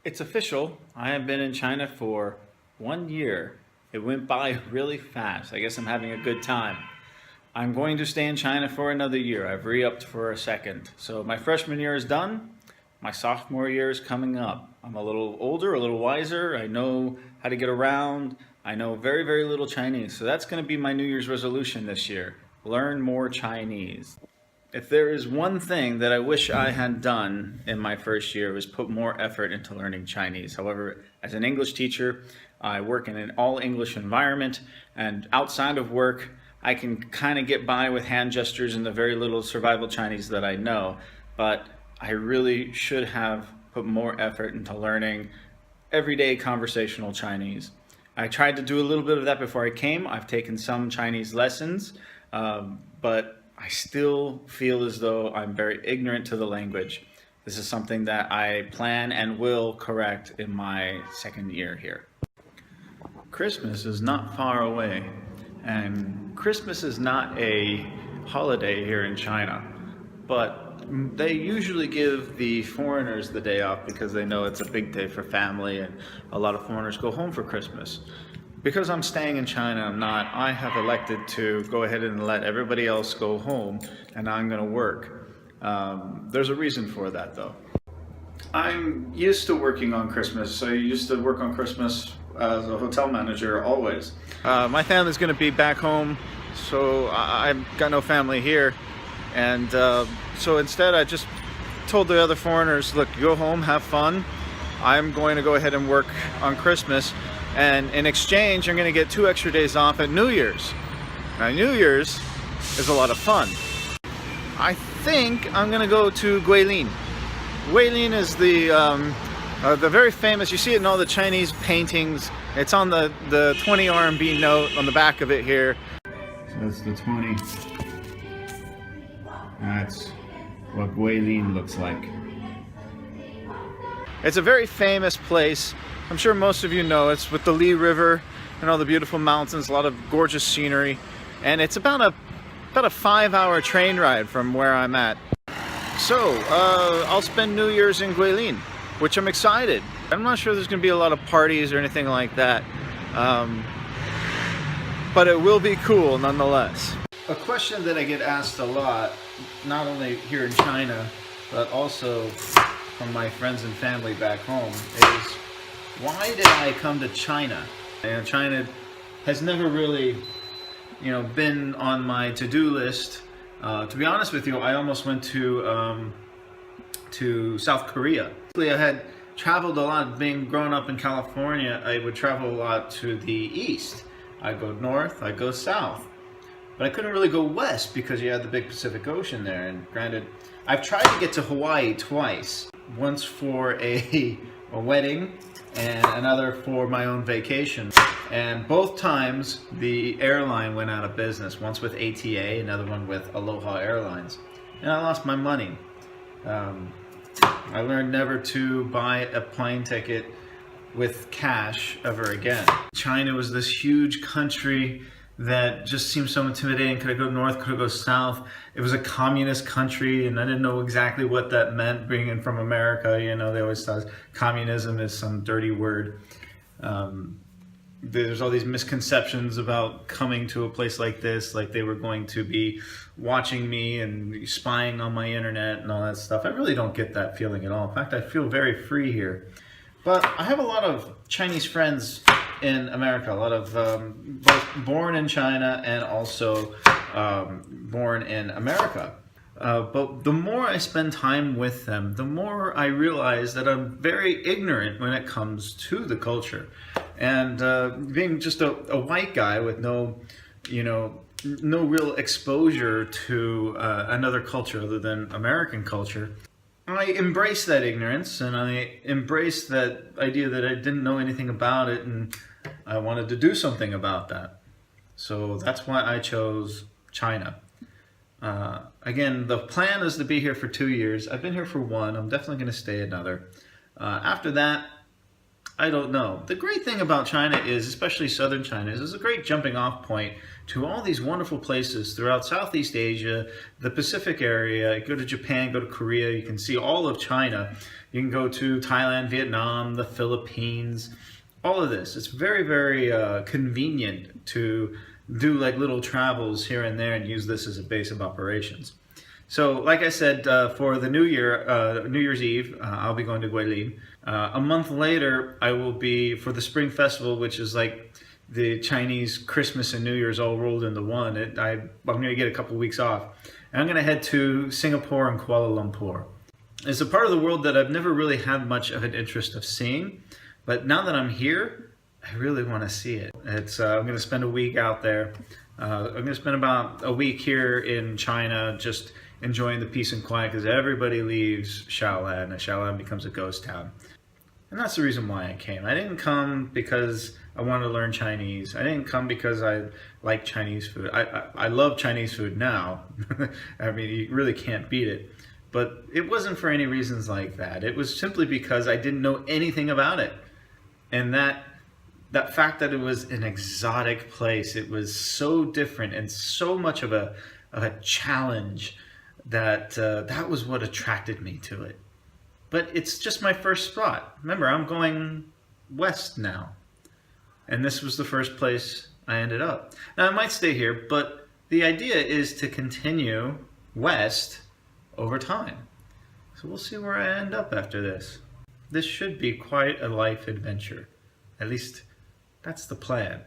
It's official. I have been in China for 1 year. It went by really fast. I guess I'm having a good time. I'm going to stay in China for another year. I've re-upped for a second. So my freshman year is done. My sophomore year is coming up. I'm a little older, a little wiser. I know how to get around. I know very, very little Chinese. So that's going to be my New Year's resolution this year. Learn more Chinese. If there is one thing that I wish I had done in my first year was put more effort into learning Chinese. However, as an English teacher, I work in an all English environment, and outside of work, I can kind of get by with hand gestures and the very little survival Chinese that I know. But I really should have put more effort into learning everyday conversational Chinese. I tried to do a little bit of that before I came. I've taken some Chinese lessons, but I still feel as though I'm very ignorant to the language. This is something that I plan and will correct in my second year here. Christmas is not far away, and Christmas is not a holiday here in China, but they usually give the foreigners the day off because they know it's a big day for family, and a lot of foreigners go home for Christmas. Because I'm staying in China, I have elected to go ahead and let everybody else go home, and I'm going to work. There's a reason for that, though. I'm used to working on Christmas. I used to work on Christmas as a hotel manager always. My family's going to be back home, so I've got no family here. And so instead I just told the other foreigners, look, go home, have fun. I'm going to go ahead and work on Christmas. And in exchange, I'm going to get 2 extra days off at New Year's. Now, New Year's is a lot of fun. I think I'm going to go to Guilin. Guilin is the very famous, you see it in all the Chinese paintings. It's on the 20 RMB note on the back of it here. So that's the 20. That's what Guilin looks like. It's a very famous place. I'm sure most of you know it's with the Li River and all the beautiful mountains, a lot of gorgeous scenery, and it's about a 5-hour train ride from where I'm at. So I'll spend New Year's in Guilin, which I'm excited. I'm not sure there's going to be a lot of parties or anything like that, but it will be cool nonetheless. A question that I get asked a lot, not only here in China, but also from my friends and family back home, is why did I come to China? And China has never really, been on my to-do list. To be honest with you, I almost went to South Korea. I had traveled a lot. Being growing up in California, I would travel a lot to the east. I'd go north, I'd go south. But I couldn't really go west because you had the big Pacific Ocean there. And granted, I've tried to get to Hawaii twice. Once for a wedding, and another for my own vacation. And both times the airline went out of business. Once with ATA, another one with Aloha Airlines. And I lost my money. I learned never to buy a plane ticket with cash ever again. China was this huge country that just seemed so intimidating. Could I go north? Could I go south? It was a communist country, and I didn't know exactly what that meant, being in from America. They always thought communism is some dirty word. There's all these misconceptions about coming to a place like this, like they were going to be watching me and spying on my internet and all that stuff. I really don't get that feeling at all. In fact, I feel very free here. But I have a lot of Chinese friends in America, a lot of both born in China and also born in America. But the more I spend time with them, the more I realize that I'm very ignorant when it comes to the culture. And being just a white guy with no real exposure to another culture other than American culture, I embrace that ignorance, and I embrace that idea that I didn't know anything about it, and I wanted to do something about that. So that's why I chose China. Again, the plan is to be here for 2 years. I've been here for 1. I'm definitely going to stay another. After that, I don't know. The great thing about China is, especially southern China, is it's a great jumping off point to all these wonderful places throughout Southeast Asia, the Pacific area. Go to Japan, go to Korea, you can see all of China. You can go to Thailand, Vietnam, the Philippines, all of this. It's very, very convenient to do like little travels here and there and use this as a base of operations. So, like I said, for the New Year's Eve, I'll be going to Guilin. A month later, I will be for the Spring Festival, which is like the Chinese Christmas and New Year's all rolled into one. I'm going to get a couple weeks off. And I'm going to head to Singapore and Kuala Lumpur. It's a part of the world that I've never really had much of an interest of seeing, but now that I'm here, I really want to see it. I'm going to spend a week out there. I'm going to spend about a week here in China, just enjoying the peace and quiet, because everybody leaves Shaolan and Shaolan becomes a ghost town. And that's the reason why I came. I didn't come because I wanted to learn Chinese. I didn't come because I like Chinese food. I love Chinese food now. I mean, you really can't beat it. But it wasn't for any reasons like that. It was simply because I didn't know anything about it. And that fact that it was an exotic place, it was so different and so much of a challenge, that was what attracted me to it. But it's just my first spot. Remember, I'm going west now. And this was the first place I ended up. Now, I might stay here, but the idea is to continue west over time. So we'll see where I end up after this. This should be quite a life adventure. At least, that's the plan.